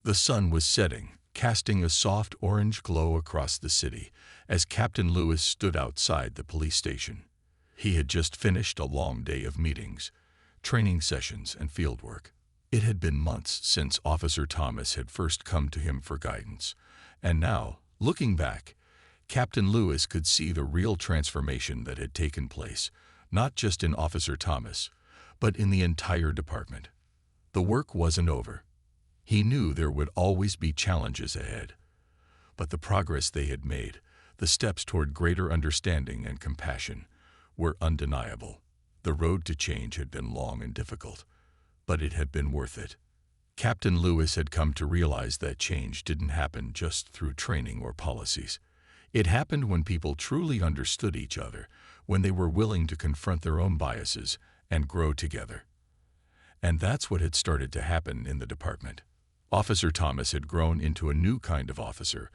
The sun was setting, casting a soft orange glow across the city as Captain Lewis stood outside the police station. He had just finished a long day of meetings, training sessions, and fieldwork. It had been months since Officer Thomas had first come to him for guidance, and now, looking back, Captain Lewis could see the real transformation that had taken place, not just in Officer Thomas, but in the entire department. The work wasn't over. He knew there would always be challenges ahead. But the progress they had made, the steps toward greater understanding and compassion, were undeniable. The road to change had been long and difficult, but it had been worth it. Captain Lewis had come to realize that change didn't happen just through training or policies. It happened when people truly understood each other, when they were willing to confront their own biases and grow together. And that's what had started to happen in the department. Officer Thomas had grown into a new kind of officer,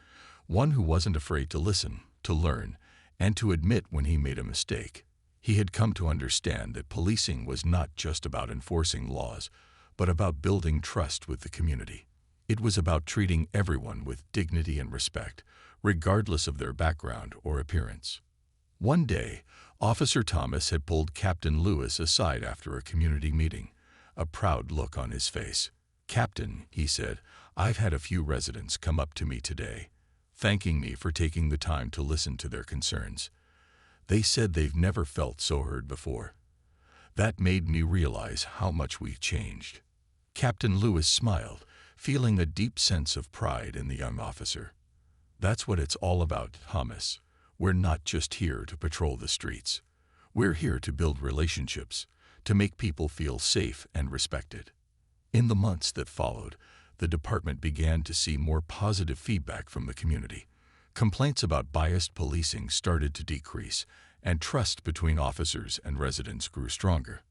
one who wasn't afraid to listen, to learn, and to admit when he made a mistake. He had come to understand that policing was not just about enforcing laws, but about building trust with the community. It was about treating everyone with dignity and respect, regardless of their background or appearance. One day, Officer Thomas had pulled Captain Lewis aside after a community meeting, a proud look on his face. "Captain," he said, "I've had a few residents come up to me today, thanking me for taking the time to listen to their concerns. They said they've never felt so heard before. That made me realize how much we've changed." Captain Lewis smiled, feeling a deep sense of pride in the young officer. "That's what it's all about, Thomas. We're not just here to patrol the streets. We're here to build relationships, to make people feel safe and respected." In the months that followed, the department began to see more positive feedback from the community. Complaints about biased policing started to decrease, and trust between officers and residents grew stronger.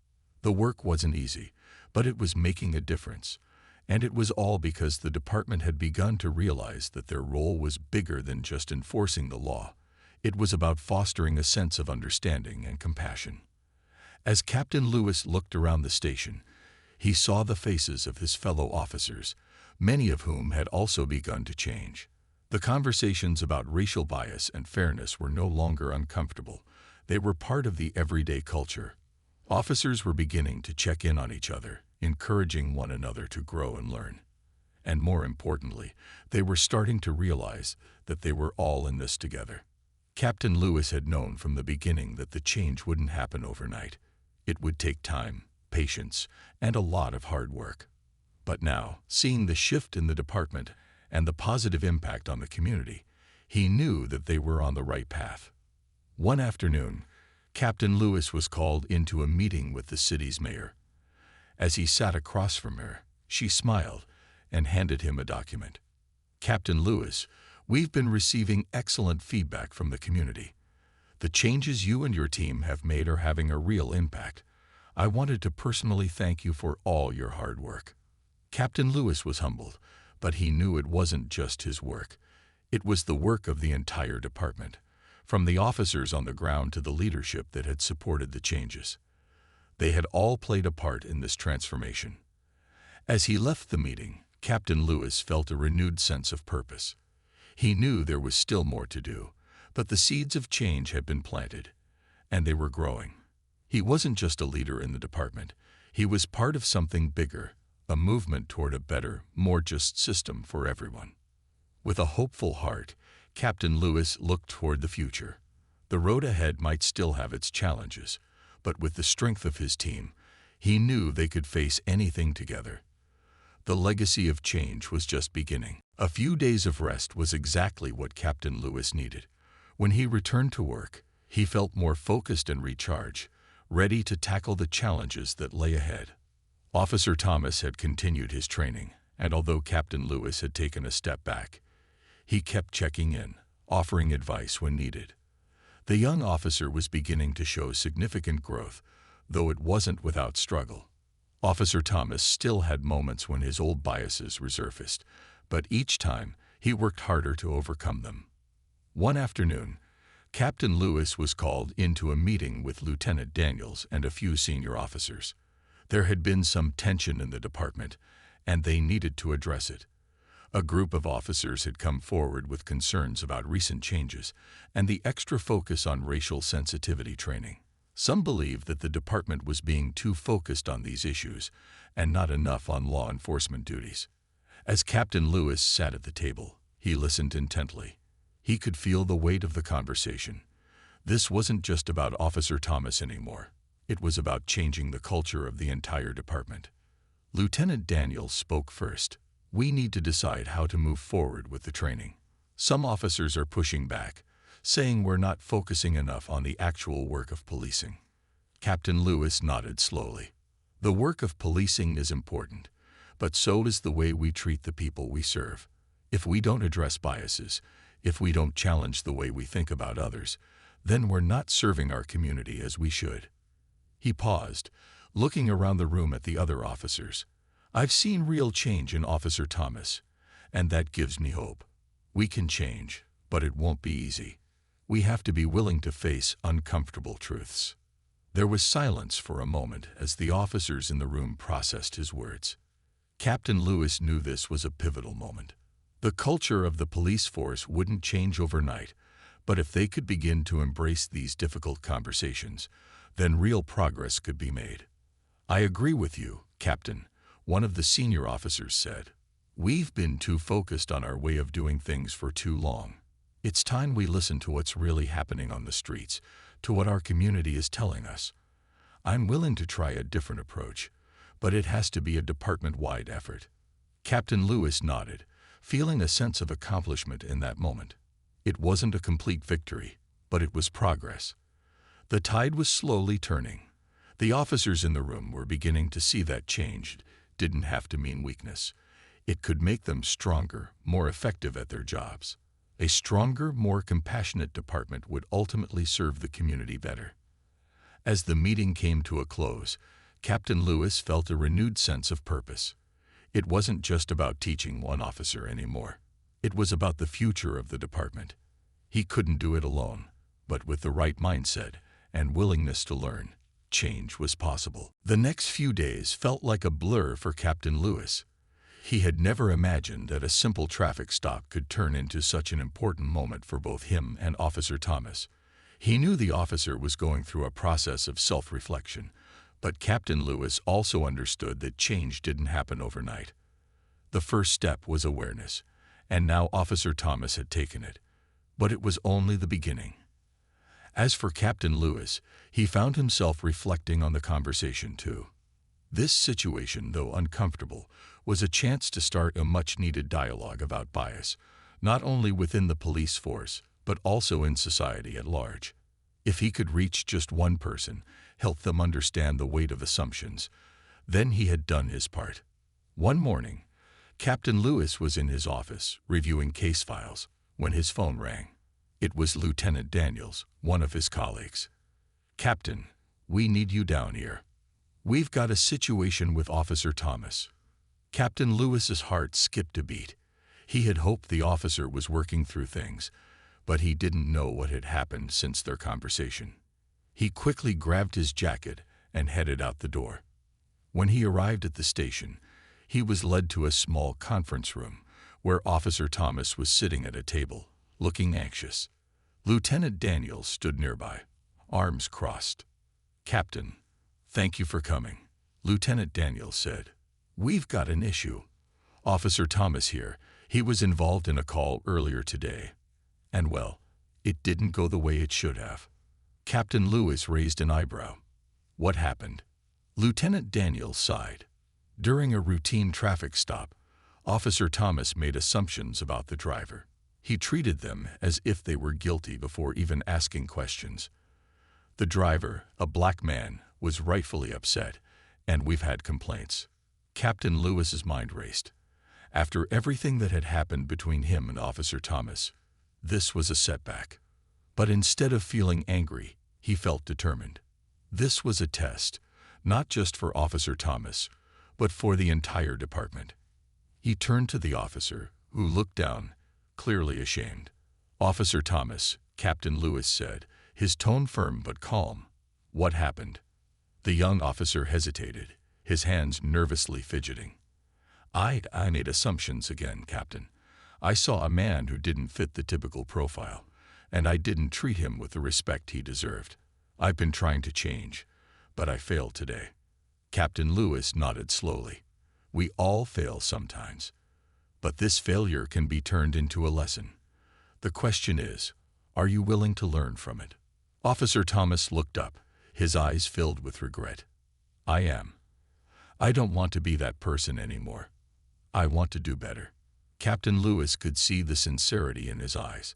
The work wasn't easy, but it was making a difference, and it was all because the department had begun to realize that their role was bigger than just enforcing the law. It was about fostering a sense of understanding and compassion. As Captain Lewis looked around the station, he saw the faces of his fellow officers, many of whom had also begun to change. The conversations about racial bias and fairness were no longer uncomfortable. They were part of the everyday culture. Officers were beginning to check in on each other, encouraging one another to grow and learn. And more importantly, they were starting to realize that they were all in this together. Captain Lewis had known from the beginning that the change wouldn't happen overnight. It would take time, patience, and a lot of hard work. But now, seeing the shift in the department and the positive impact on the community, he knew that they were on the right path. One afternoon, Captain Lewis was called into a meeting with the city's mayor. As he sat across from her, she smiled and handed him a document. "Captain Lewis, we've been receiving excellent feedback from the community. The changes you and your team have made are having a real impact. I wanted to personally thank you for all your hard work." Captain Lewis was humbled, but he knew it wasn't just his work. It was the work of the entire department, from the officers on the ground to the leadership that had supported the changes. They had all played a part in this transformation. As he left the meeting, Captain Lewis felt a renewed sense of purpose. He knew there was still more to do, but the seeds of change had been planted, and they were growing. He wasn't just a leader in the department. He was part of something bigger, a movement toward a better, more just system for everyone. With a hopeful heart, Captain Lewis looked toward the future. The road ahead might still have its challenges, but with the strength of his team, he knew they could face anything together. The legacy of change was just beginning. A few days of rest was exactly what Captain Lewis needed. When he returned to work, he felt more focused and recharged, ready to tackle the challenges that lay ahead. Officer Thomas had continued his training, and although Captain Lewis had taken a step back, he kept checking in, offering advice when needed. The young officer was beginning to show significant growth, though it wasn't without struggle. Officer Thomas still had moments when his old biases resurfaced, but each time he worked harder to overcome them. One afternoon, Captain Lewis was called into a meeting with Lieutenant Daniels and a few senior officers. There had been some tension in the department, and they needed to address it. A group of officers had come forward with concerns about recent changes and the extra focus on racial sensitivity training. Some believed that the department was being too focused on these issues and not enough on law enforcement duties. As Captain Lewis sat at the table, he listened intently. He could feel the weight of the conversation. This wasn't just about Officer Thomas anymore. It was about changing the culture of the entire department. Lieutenant Daniels spoke first. "We need to decide how to move forward with the training. Some officers are pushing back, saying we're not focusing enough on the actual work of policing." Captain Lewis nodded slowly. "The work of policing is important, but so is the way we treat the people we serve. If we don't address biases, if we don't challenge the way we think about others, then we're not serving our community as we should." He paused, looking around the room at the other officers. "I've seen real change in Officer Thomas, and that gives me hope. We can change, but it won't be easy. We have to be willing to face uncomfortable truths." There was silence for a moment as the officers in the room processed his words. Captain Lewis knew this was a pivotal moment. The culture of the police force wouldn't change overnight, but if they could begin to embrace these difficult conversations, then real progress could be made. "I agree with you, Captain," one of the senior officers said. "We've been too focused on our way of doing things for too long. It's time we listen to what's really happening on the streets, to what our community is telling us. I'm willing to try a different approach, but it has to be a department-wide effort." Captain Lewis nodded, feeling a sense of accomplishment in that moment. It wasn't a complete victory, but it was progress. The tide was slowly turning. The officers in the room were beginning to see that change didn't have to mean weakness. It could make them stronger, more effective at their jobs. A stronger, more compassionate department would ultimately serve the community better. As the meeting came to a close, Captain Lewis felt a renewed sense of purpose. It wasn't just about teaching one officer anymore. It was about the future of the department. He couldn't do it alone, but with the right mindset and willingness to learn, change was possible. The next few days felt like a blur for Captain Lewis. He had never imagined that a simple traffic stop could turn into such an important moment for both him and Officer Thomas. He knew the officer was going through a process of self-reflection, but Captain Lewis also understood that change didn't happen overnight. The first step was awareness, and now Officer Thomas had taken it. But it was only the beginning. As for Captain Lewis, he found himself reflecting on the conversation too. This situation, though uncomfortable, was a chance to start a much-needed dialogue about bias, not only within the police force, but also in society at large. If he could reach just one person, help them understand the weight of assumptions, then he had done his part. One morning, Captain Lewis was in his office, reviewing case files, when his phone rang. It was Lieutenant Daniels, one of his colleagues. "Captain, we need you down here. We've got a situation with Officer Thomas." Captain Lewis's heart skipped a beat. He had hoped the officer was working through things, but he didn't know what had happened since their conversation. He quickly grabbed his jacket and headed out the door. When he arrived at the station, he was led to a small conference room where Officer Thomas was sitting at a table, looking anxious. Lieutenant Daniels stood nearby, arms crossed. "Captain, thank you for coming," Lieutenant Daniels said. "We've got an issue. Officer Thomas here, he was involved in a call earlier today. And well, it didn't go the way it should have." Captain Lewis raised an eyebrow. "What happened?" Lieutenant Daniels sighed. During a routine traffic stop, Officer Thomas made assumptions about the driver. He treated them as if they were guilty before even asking questions. The driver, a black man, was rightfully upset, and we've had complaints. Captain Lewis's mind raced. After everything that had happened between him and Officer Thomas, this was a setback. But instead of feeling angry, he felt determined. This was a test, not just for Officer Thomas, but for the entire department. He turned to the officer, who looked down, clearly ashamed. "Officer Thomas," Captain Lewis said, his tone firm but calm. "What happened?" The young officer hesitated, his hands nervously fidgeting. I made assumptions again, Captain. I saw a man who didn't fit the typical profile, and I didn't treat him with the respect he deserved. I've been trying to change, but I failed today. Captain Lewis nodded slowly. We all fail sometimes, but this failure can be turned into a lesson. The question is, are you willing to learn from it? Officer Thomas looked up, his eyes filled with regret. I am. I don't want to be that person anymore. I want to do better. Captain Lewis could see the sincerity in his eyes.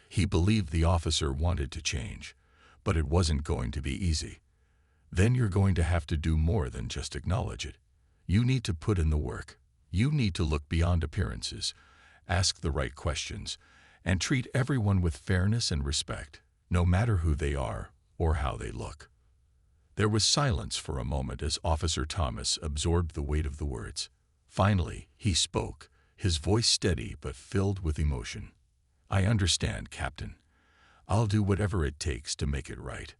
He believed the officer wanted to change, but it wasn't going to be easy. Then you're going to have to do more than just acknowledge it. You need to put in the work. You need to look beyond appearances, ask the right questions, and treat everyone with fairness and respect, no matter who they are or how they look. There was silence for a moment as Officer Thomas absorbed the weight of the words. Finally, he spoke, his voice steady but filled with emotion. I understand, Captain. I'll do whatever it takes to make it right.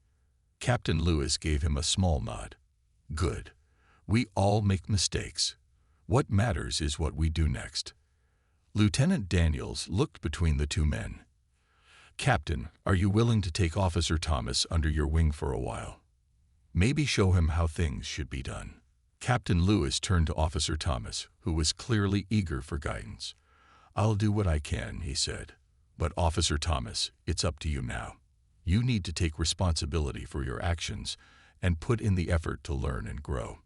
Captain Lewis gave him a small nod. Good. We all make mistakes. What matters is what we do next. Lieutenant Daniels looked between the two men. Captain, are you willing to take Officer Thomas under your wing for a while? Maybe show him how things should be done. Captain Lewis turned to Officer Thomas, who was clearly eager for guidance. I'll do what I can, he said. But Officer Thomas, it's up to you now. You need to take responsibility for your actions and put in the effort to learn and grow.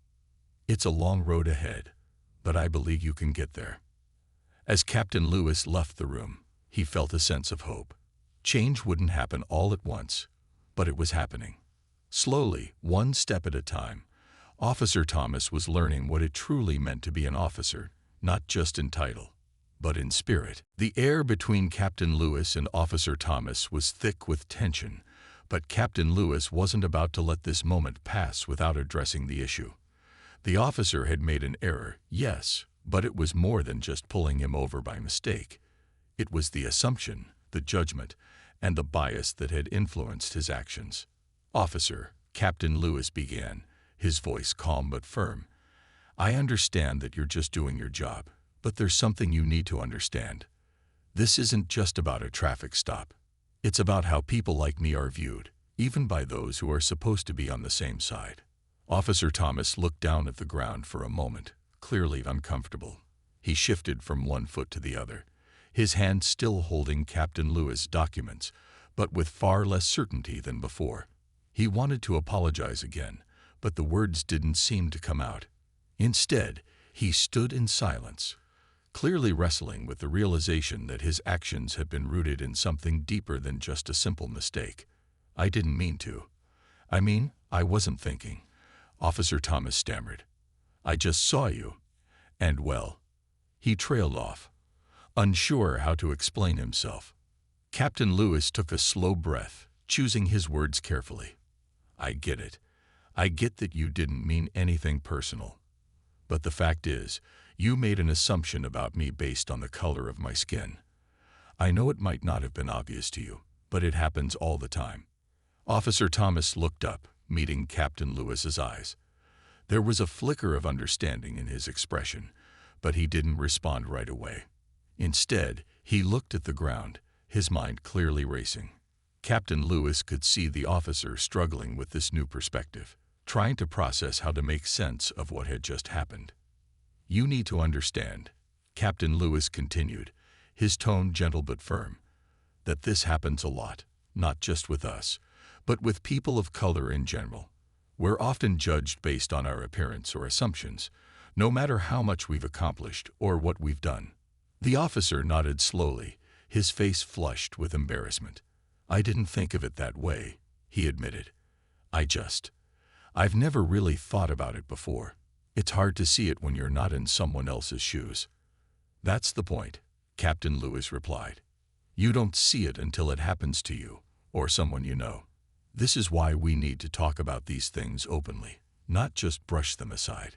It's a long road ahead, but I believe you can get there. As Captain Lewis left the room, he felt a sense of hope. Change wouldn't happen all at once, but it was happening. Slowly, one step at a time, Officer Thomas was learning what it truly meant to be an officer, not just in title, but in spirit. The air between Captain Lewis and Officer Thomas was thick with tension, but Captain Lewis wasn't about to let this moment pass without addressing the issue. The officer had made an error, yes, but it was more than just pulling him over by mistake. It was the assumption, the judgment, and the bias that had influenced his actions. Officer, Captain Lewis began, his voice calm but firm. I understand that you're just doing your job, but there's something you need to understand. This isn't just about a traffic stop. It's about how people like me are viewed, even by those who are supposed to be on the same side. Officer Thomas looked down at the ground for a moment, clearly uncomfortable. He shifted from one foot to the other, his hand still holding Captain Lewis' documents, but with far less certainty than before. He wanted to apologize again, but the words didn't seem to come out. Instead, he stood in silence, clearly wrestling with the realization that his actions had been rooted in something deeper than just a simple mistake. I didn't mean to. I wasn't thinking. Officer Thomas stammered. I just saw you, and well. He trailed off, unsure how to explain himself. Captain Lewis took a slow breath, choosing his words carefully. I get it. I get that you didn't mean anything personal. But the fact is, you made an assumption about me based on the color of my skin. I know it might not have been obvious to you, but it happens all the time. Officer Thomas looked up, meeting Captain Lewis's eyes. There was a flicker of understanding in his expression, but he didn't respond right away. Instead, he looked at the ground, his mind clearly racing. Captain Lewis could see the officer struggling with this new perspective, trying to process how to make sense of what had just happened. You need to understand, Captain Lewis continued, his tone gentle but firm, that this happens a lot, not just with us, but with people of color in general. We're often judged based on our appearance or assumptions, no matter how much we've accomplished or what we've done. The officer nodded slowly, his face flushed with embarrassment. I didn't think of it that way, he admitted. I've never really thought about it before. It's hard to see it when you're not in someone else's shoes. That's the point, Captain Lewis replied. You don't see it until it happens to you, or someone you know. This is why we need to talk about these things openly, not just brush them aside.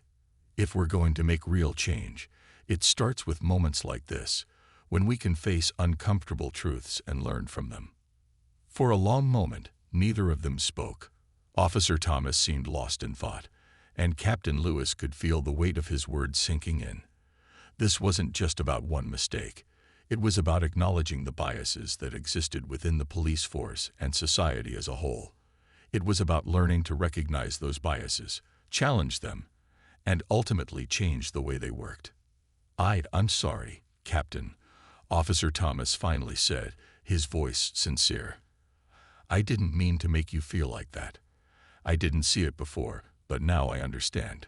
If we're going to make real change, it starts with moments like this, when we can face uncomfortable truths and learn from them. For a long moment, neither of them spoke. Officer Thomas seemed lost in thought, and Captain Lewis could feel the weight of his words sinking in. This wasn't just about one mistake. It was about acknowledging the biases that existed within the police force and society as a whole. It was about learning to recognize those biases, challenge them, and ultimately change the way they worked. I'm sorry, Captain," Officer Thomas finally said, his voice sincere. "I didn't mean to make you feel like that. I didn't see it before, but now I understand."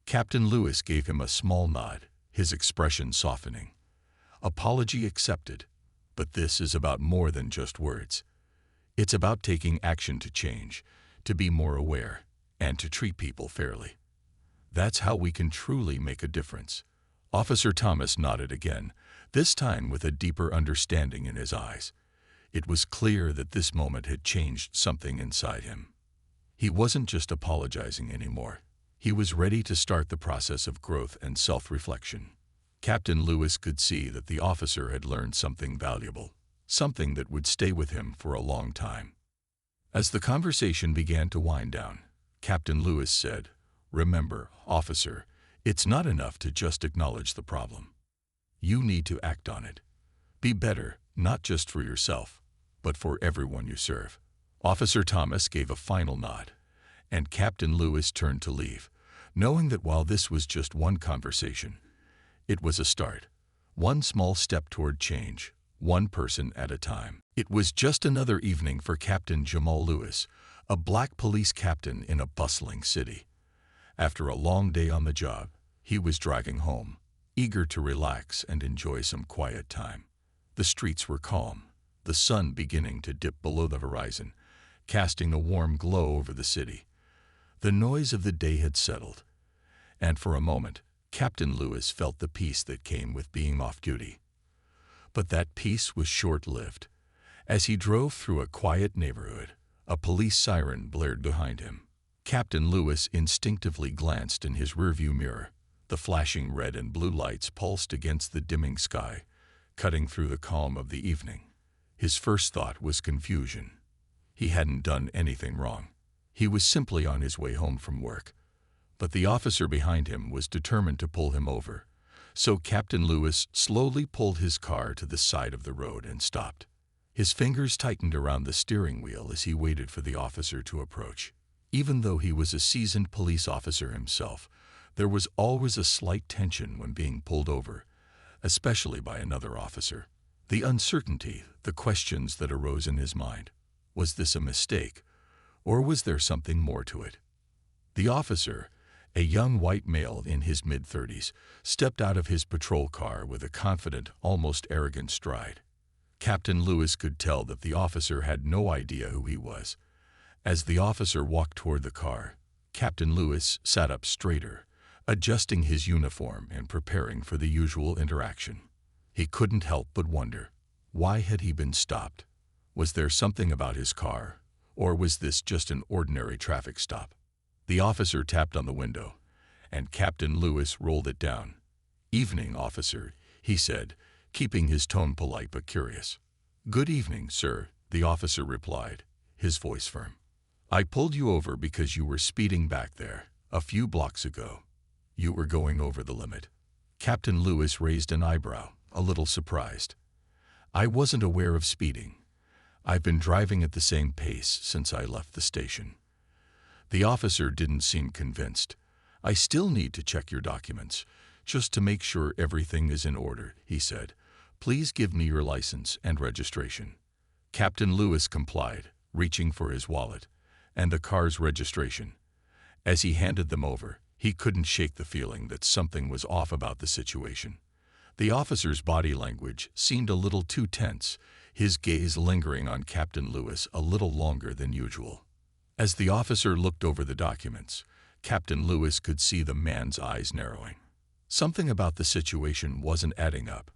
Captain Lewis gave him a small nod, his expression softening. "Apology accepted, but this is about more than just words. It's about taking action to change, to be more aware, and to treat people fairly. That's how we can truly make a difference." Officer Thomas nodded again, this time with a deeper understanding in his eyes. It was clear that this moment had changed something inside him. He wasn't just apologizing anymore. He was ready to start the process of growth and self-reflection. Captain Lewis could see that the officer had learned something valuable, something that would stay with him for a long time. As the conversation began to wind down, Captain Lewis said, "Remember, officer, it's not enough to just acknowledge the problem. You need to act on it. Be better, not just for yourself, but for everyone you serve." Officer Thomas gave a final nod, and Captain Lewis turned to leave, knowing that while this was just one conversation, it was a start, one small step toward change, one person at a time. It was just another evening for Captain Jamal Lewis, a black police captain in a bustling city. After a long day on the job, he was driving home, eager to relax and enjoy some quiet time. The streets were calm, the sun beginning to dip below the horizon, casting a warm glow over the city. The noise of the day had settled, and for a moment, Captain Lewis felt the peace that came with being off duty. But that peace was short-lived. As he drove through a quiet neighborhood, a police siren blared behind him. Captain Lewis instinctively glanced in his rearview mirror. The flashing red and blue lights pulsed against the dimming sky, cutting through the calm of the evening. His first thought was confusion. He hadn't done anything wrong. He was simply on his way home from work. But the officer behind him was determined to pull him over. So Captain Lewis slowly pulled his car to the side of the road and stopped. His fingers tightened around the steering wheel as he waited for the officer to approach. Even though he was a seasoned police officer himself, there was always a slight tension when being pulled over, especially by another officer. The uncertainty, the questions that arose in his mind. Was this a mistake, or was there something more to it? The officer, a young white male in his mid-30s, stepped out of his patrol car with a confident, almost arrogant stride. Captain Lewis could tell that the officer had no idea who he was. As the officer walked toward the car, Captain Lewis sat up straighter, adjusting his uniform and preparing for the usual interaction. He couldn't help but wonder, why had he been stopped? Was there something about his car, or was this just an ordinary traffic stop? The officer tapped on the window, and Captain Lewis rolled it down. "Evening, officer," he said, keeping his tone polite but curious. "Good evening, sir," the officer replied, his voice firm. "I pulled you over because you were speeding back there, a few blocks ago. You were going over the limit." Captain Lewis raised an eyebrow, a little surprised. "I wasn't aware of speeding. I've been driving at the same pace since I left the station." The officer didn't seem convinced. "I still need to check your documents, just to make sure everything is in order," he said. "Please give me your license and registration." Captain Lewis complied, reaching for his wallet and the car's registration. As he handed them over, he couldn't shake the feeling that something was off about the situation. The officer's body language seemed a little too tense, his gaze lingering on Captain Lewis a little longer than usual. As the officer looked over the documents, Captain Lewis could see the man's eyes narrowing. Something about the situation wasn't adding up.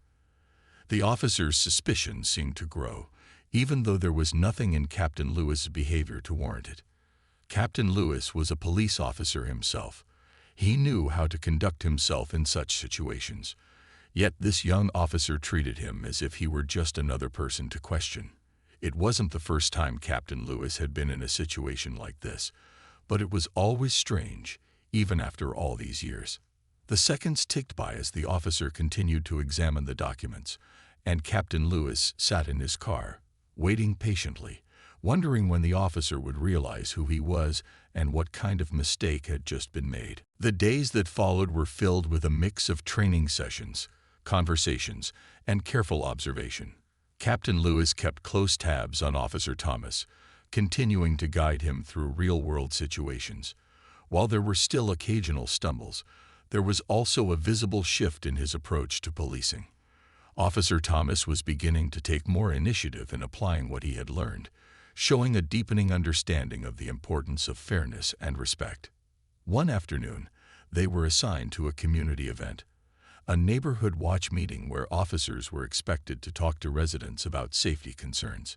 The officer's suspicion seemed to grow, even though there was nothing in Captain Lewis's behavior to warrant it. Captain Lewis was a police officer himself. He knew how to conduct himself in such situations. Yet this young officer treated him as if he were just another person to question. It wasn't the first time Captain Lewis had been in a situation like this, but it was always strange, even after all these years. The seconds ticked by as the officer continued to examine the documents, and Captain Lewis sat in his car, waiting patiently, wondering when the officer would realize who he was and what kind of mistake had just been made. The days that followed were filled with a mix of training sessions, conversations, and careful observation. Captain Lewis kept close tabs on Officer Thomas, continuing to guide him through real-world situations. While there were still occasional stumbles, there was also a visible shift in his approach to policing. Officer Thomas was beginning to take more initiative in applying what he had learned, showing a deepening understanding of the importance of fairness and respect. One afternoon, they were assigned to a community event, a neighborhood watch meeting where officers were expected to talk to residents about safety concerns.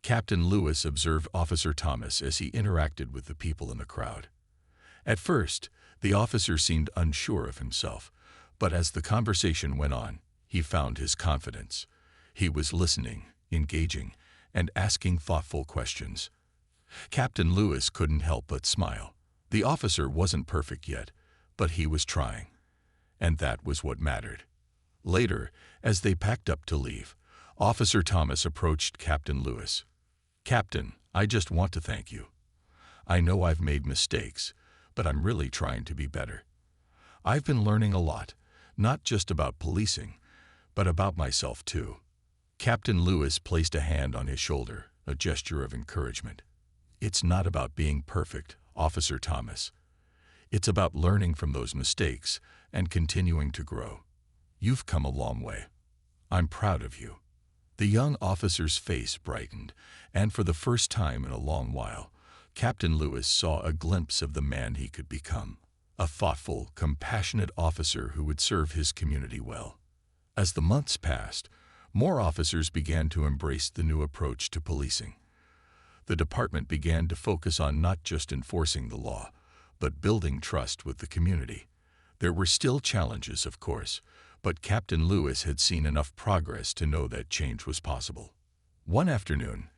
Captain Lewis observed Officer Thomas as he interacted with the people in the crowd. At first, the officer seemed unsure of himself, but as the conversation went on, he found his confidence. He was listening, engaging, and asking thoughtful questions. Captain Lewis couldn't help but smile. The officer wasn't perfect yet, but he was trying. And that was what mattered. Later, as they packed up to leave, Officer Thomas approached Captain Lewis. "Captain, I just want to thank you. I know I've made mistakes, but I'm really trying to be better. I've been learning a lot, not just about policing, but about myself too." Captain Lewis placed a hand on his shoulder, a gesture of encouragement. "It's not about being perfect, Officer Thomas. It's about learning from those mistakes and continuing to grow. You've come a long way. I'm proud of you." The young officer's face brightened, and for the first time in a long while, Captain Lewis saw a glimpse of the man he could become, a thoughtful, compassionate officer who would serve his community well. As the months passed, more officers began to embrace the new approach to policing. The department began to focus on not just enforcing the law, but building trust with the community. There were still challenges, of course, but Captain Lewis had seen enough progress to know that change was possible. One afternoon,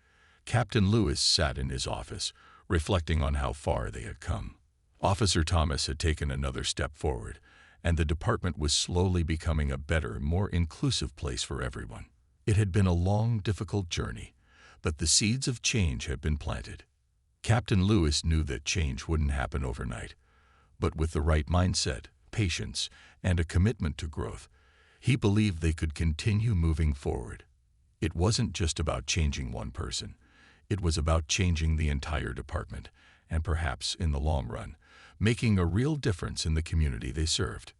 Captain Lewis sat in his office, reflecting on how far they had come. Officer Thomas had taken another step forward, and the department was slowly becoming a better, more inclusive place for everyone. It had been a long, difficult journey, but the seeds of change had been planted. Captain Lewis knew that change wouldn't happen overnight, but with the right mindset, patience, and a commitment to growth, he believed they could continue moving forward. It wasn't just about changing one person. It was about changing the entire department, and perhaps, in the long run, making a real difference in the community they served.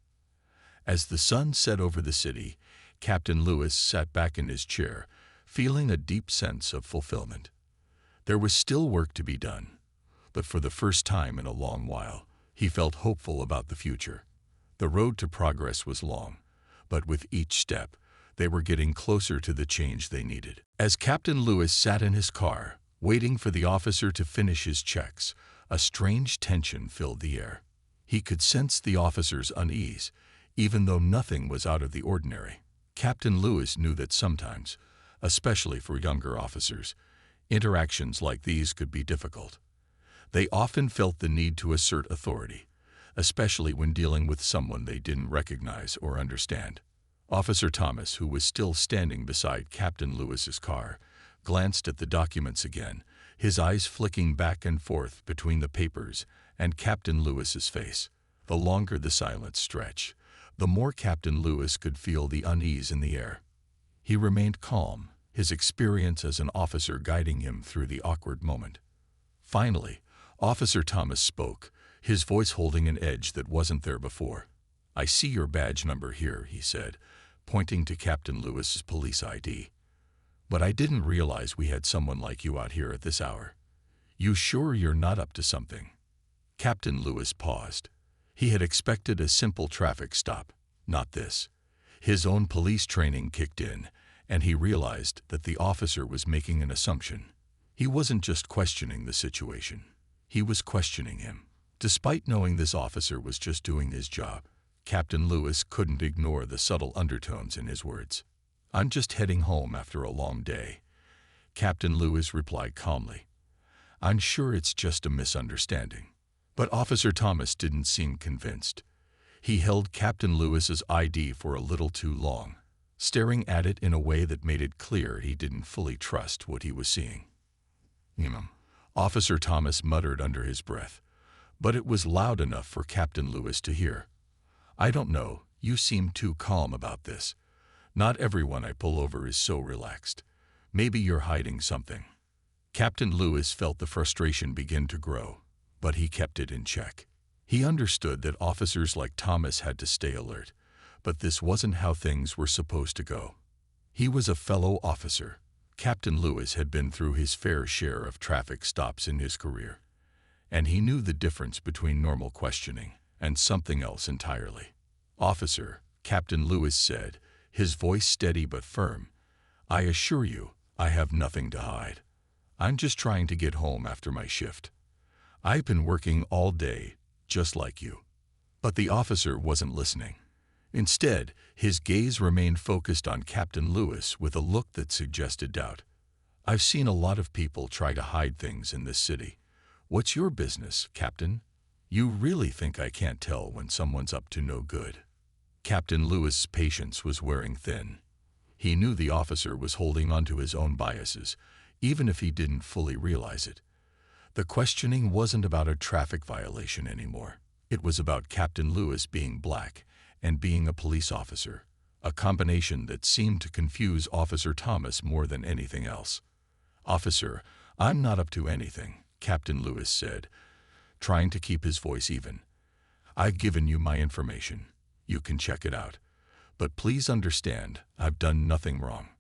As the sun set over the city, Captain Lewis sat back in his chair, feeling a deep sense of fulfillment. There was still work to be done, but for the first time in a long while, he felt hopeful about the future. The road to progress was long, but with each step, they were getting closer to the change they needed. As Captain Lewis sat in his car, waiting for the officer to finish his checks, a strange tension filled the air. He could sense the officer's unease, even though nothing was out of the ordinary. Captain Lewis knew that sometimes, especially for younger officers, interactions like these could be difficult. They often felt the need to assert authority, especially when dealing with someone they didn't recognize or understand. Officer Thomas, who was still standing beside Captain Lewis's car, glanced at the documents again, his eyes flicking back and forth between the papers and Captain Lewis's face. The longer the silence stretched, the more Captain Lewis could feel the unease in the air. He remained calm, his experience as an officer guiding him through the awkward moment. Finally, Officer Thomas spoke, his voice holding an edge that wasn't there before. "I see your badge number here," he said, pointing to Captain Lewis's police ID. "But I didn't realize we had someone like you out here at this hour. You sure you're not up to something?" Captain Lewis paused. He had expected a simple traffic stop, not this. His own police training kicked in, and he realized that the officer was making an assumption. He wasn't just questioning the situation. He was questioning him. Despite knowing this officer was just doing his job, Captain Lewis couldn't ignore the subtle undertones in his words. "I'm just heading home after a long day," Captain Lewis replied calmly. "I'm sure it's just a misunderstanding." But Officer Thomas didn't seem convinced. He held Captain Lewis's ID for a little too long, staring at it in a way that made it clear he didn't fully trust what he was seeing. Officer Thomas muttered under his breath, but it was loud enough for Captain Lewis to hear. "I don't know, you seem too calm about this. Not everyone I pull over is so relaxed. Maybe you're hiding something." Captain Lewis felt the frustration begin to grow, but he kept it in check. He understood that officers like Thomas had to stay alert, but this wasn't how things were supposed to go. He was a fellow officer. Captain Lewis had been through his fair share of traffic stops in his career, and he knew the difference between normal questioning and something else entirely. "Officer," Captain Lewis said, his voice steady but firm, "I assure you, I have nothing to hide. I'm just trying to get home after my shift. I've been working all day, just like you." But the officer wasn't listening. Instead, his gaze remained focused on Captain Lewis with a look that suggested doubt. "I've seen a lot of people try to hide things in this city. What's your business, Captain? You really think I can't tell when someone's up to no good?" Captain Lewis's patience was wearing thin. He knew the officer was holding on to his own biases, even if he didn't fully realize it. The questioning wasn't about a traffic violation anymore. It was about Captain Lewis being black and being a police officer, a combination that seemed to confuse Officer Thomas more than anything else. "Officer, I'm not up to anything," Captain Lewis said, trying to keep his voice even. "I've given you my information. You can check it out. But please understand, I've done nothing wrong."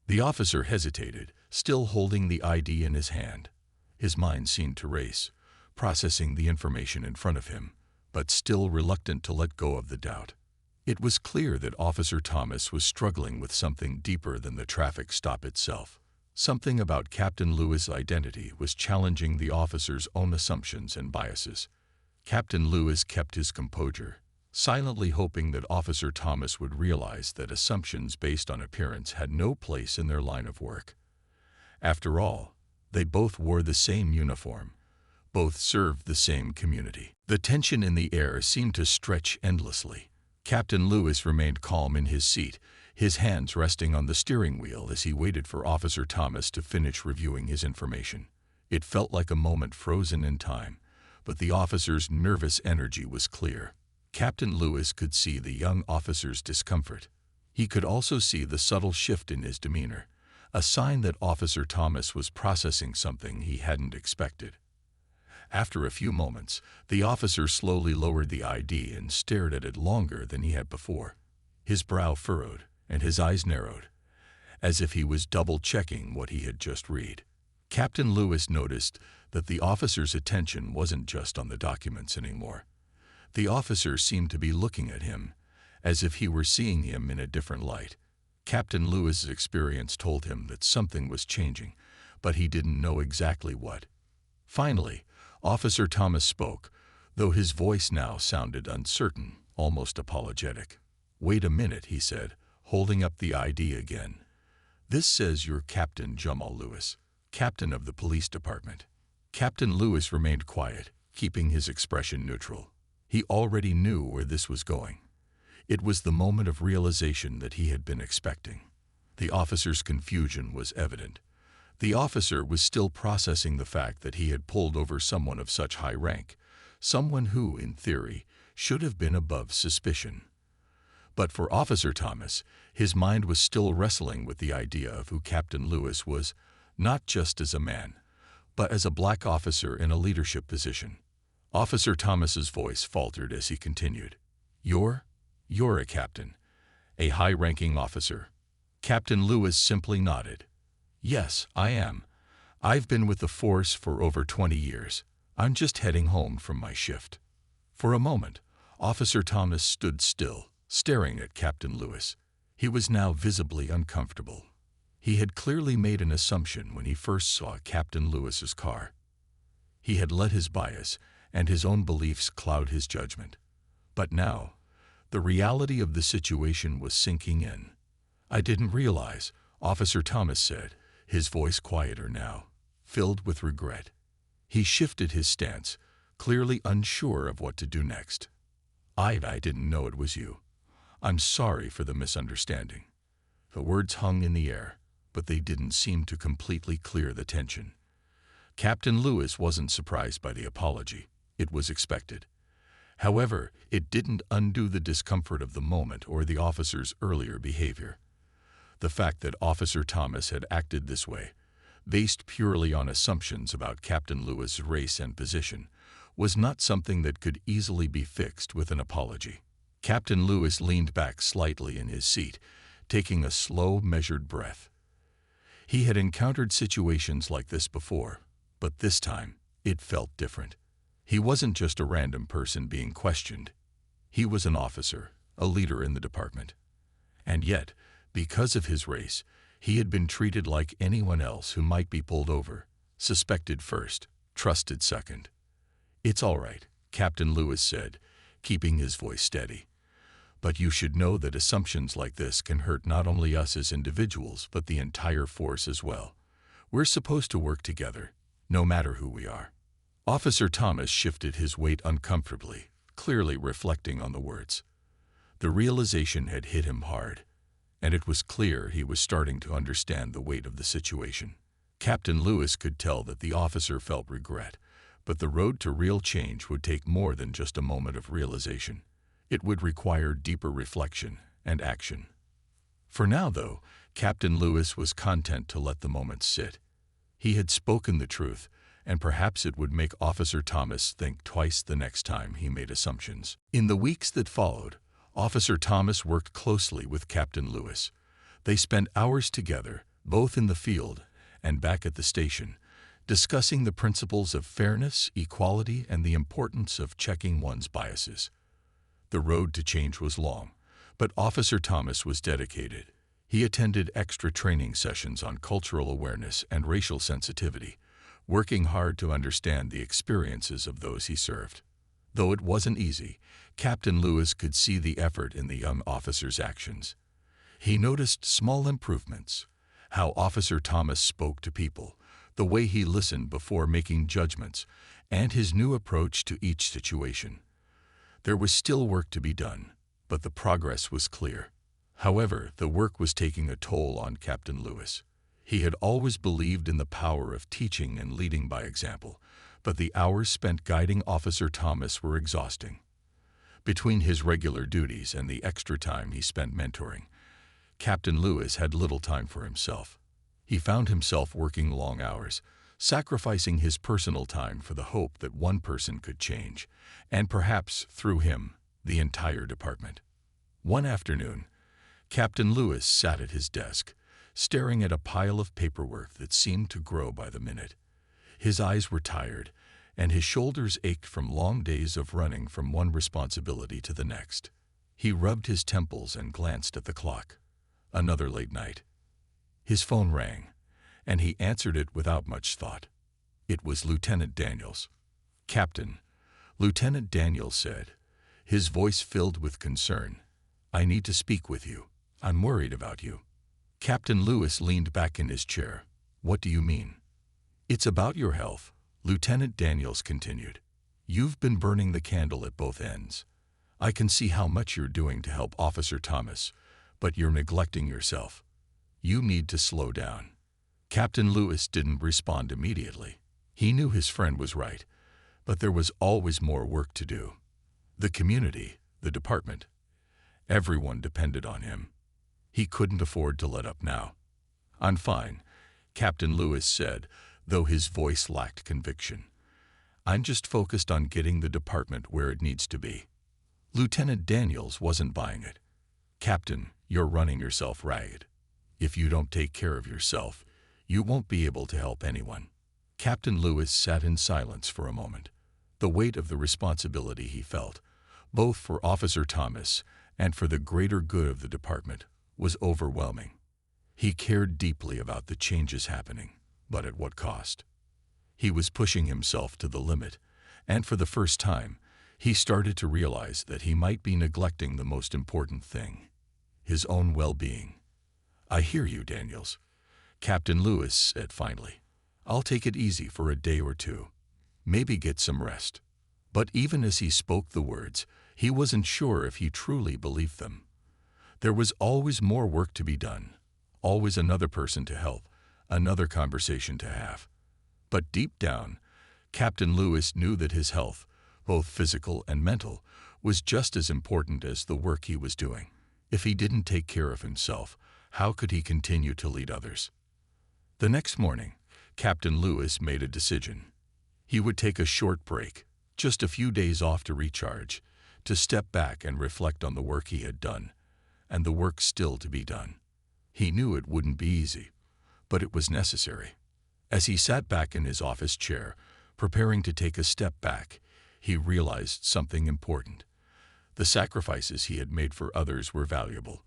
The officer hesitated, still holding the ID in his hand. His mind seemed to race, processing the information in front of him, but still reluctant to let go of the doubt. It was clear that Officer Thomas was struggling with something deeper than the traffic stop itself. Something about Captain Lewis's identity was challenging the officer's own assumptions and biases. Captain Lewis kept his composure, silently hoping that Officer Thomas would realize that assumptions based on appearance had no place in their line of work. After all, they both wore the same uniform. Both served the same community. The tension in the air seemed to stretch endlessly. Captain Lewis remained calm in his seat, his hands resting on the steering wheel as he waited for Officer Thomas to finish reviewing his information. It felt like a moment frozen in time, but the officer's nervous energy was clear. Captain Lewis could see the young officer's discomfort. He could also see the subtle shift in his demeanor, a sign that Officer Thomas was processing something he hadn't expected. After a few moments, the officer slowly lowered the ID and stared at it longer than he had before. His brow furrowed and his eyes narrowed, as if he was double-checking what he had just read. Captain Lewis noticed that the officer's attention wasn't just on the documents anymore. The officer seemed to be looking at him, as if he were seeing him in a different light. Captain Lewis's experience told him that something was changing, but he didn't know exactly what. Finally, Officer Thomas spoke, though his voice now sounded uncertain, almost apologetic. "Wait a minute," he said, holding up the ID again. "This says you're Captain Jamal Lewis, captain of the police department." Captain Lewis remained quiet, keeping his expression neutral. He already knew where this was going. It was the moment of realization that he had been expecting. The officer's confusion was evident. The officer was still processing the fact that he had pulled over someone of such high rank, someone who, in theory, should have been above suspicion. But for Officer Thomas, his mind was still wrestling with the idea of who Captain Lewis was, not just as a man, but as a black officer in a leadership position. Officer Thomas's voice faltered as he continued. You're a captain, a high-ranking officer." Captain Lewis simply nodded. "Yes, I am. I've been with the force for over 20 years. I'm just heading home from my shift." For a moment, Officer Thomas stood still, staring at Captain Lewis. He was now visibly uncomfortable. He had clearly made an assumption when he first saw Captain Lewis's car. He had let his bias and his own beliefs cloud his judgment. But now, the reality of the situation was sinking in. "I didn't realize," Officer Thomas said, his voice quieter now, filled with regret. He shifted his stance, clearly unsure of what to do next. I didn't know it was you. I'm sorry for the misunderstanding." The words hung in the air, but they didn't seem to completely clear the tension. Captain Lewis wasn't surprised by the apology. It was expected. However, it didn't undo the discomfort of the moment or the officer's earlier behavior. The fact that Officer Thomas had acted this way, based purely on assumptions about Captain Lewis' race and position, was not something that could easily be fixed with an apology. Captain Lewis leaned back slightly in his seat, taking a slow, measured breath. He had encountered situations like this before, but this time it felt different. He wasn't just a random person being questioned. He was an officer, a leader in the department. And yet, because of his race, he had been treated like anyone else who might be pulled over, suspected first, trusted second. "It's all right," Captain Lewis said, keeping his voice steady. "But you should know that assumptions like this can hurt not only us as individuals, but the entire force as well. We're supposed to work together, no matter who we are." Officer Thomas shifted his weight uncomfortably, clearly reflecting on the words. The realization had hit him hard, and it was clear he was starting to understand the weight of the situation. Captain Lewis could tell that the officer felt regret, but the road to real change would take more than just a moment of realization. It would require deeper reflection and action. For now, though, Captain Lewis was content to let the moment sit. He had spoken the truth, and perhaps it would make Officer Thomas think twice the next time he made assumptions. In the weeks that followed, Officer Thomas worked closely with Captain Lewis. They spent hours together, both in the field and back at the station, discussing the principles of fairness, equality, and the importance of checking one's biases. The road to change was long, but Officer Thomas was dedicated. He attended extra training sessions on cultural awareness and racial sensitivity, working hard to understand the experiences of those he served. Though it wasn't easy, Captain Lewis could see the effort in the young officer's actions. He noticed small improvements, how Officer Thomas spoke to people, the way he listened before making judgments, and his new approach to each situation. There was still work to be done, but the progress was clear. However, the work was taking a toll on Captain Lewis. He had always believed in the power of teaching and leading by example, but the hours spent guiding Officer Thomas were exhausting. Between his regular duties and the extra time he spent mentoring, Captain Lewis had little time for himself. He found himself working long hours, sacrificing his personal time for the hope that one person could change, and perhaps, through him, the entire department. One afternoon, Captain Lewis sat at his desk, staring at a pile of paperwork that seemed to grow by the minute. His eyes were tired, and his shoulders ached from long days of running from one responsibility to the next. He rubbed his temples and glanced at the clock. Another late night. His phone rang, and he answered it without much thought. It was Lieutenant Daniels. "Captain," Lieutenant Daniels said, his voice filled with concern. "I need to speak with you. I'm worried about you." Captain Lewis leaned back in his chair. "What do you mean?" "It's about your health," Lieutenant Daniels continued. "You've been burning the candle at both ends. I can see how much you're doing to help Officer Thomas, but you're neglecting yourself. You need to slow down." Captain Lewis didn't respond immediately. He knew his friend was right, but there was always more work to do. The community, the department, everyone depended on him. He couldn't afford to let up now. "I'm fine," Captain Lewis said, though his voice lacked conviction. "I'm just focused on getting the department where it needs to be." Lieutenant Daniels wasn't buying it. "Captain, you're running yourself ragged. If you don't take care of yourself, you won't be able to help anyone." Captain Lewis sat in silence for a moment. The weight of the responsibility he felt, both for Officer Thomas and for the greater good of the department, was overwhelming. He cared deeply about the changes happening, but at what cost? He was pushing himself to the limit, and for the first time, he started to realize that he might be neglecting the most important thing, his own well-being. "I hear you, Daniels," Captain Lewis said finally. "I'll take it easy for a day or two. Maybe get some rest." But even as he spoke the words, He wasn't sure if he truly believed them. There was always more work to be done, always another person to help, another conversation to have. But deep down, Captain Lewis knew that his health, both physical and mental, was just as important as the work he was doing. If he didn't take care of himself, how could he continue to lead others? The next morning, Captain Lewis made a decision. He would take a short break, just a few days off to recharge, to step back and reflect on the work he had done, and the work still to be done. He knew it wouldn't be easy, but it was necessary. As he sat back in his office chair, preparing to take a step back, he realized something important. The sacrifices he had made for others were valuable,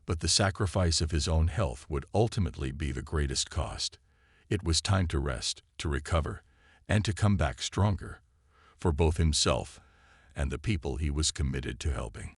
but the sacrifice of his own health would ultimately be the greatest cost. It was time to rest, to recover, and to come back stronger, for both himself and the people he was committed to helping.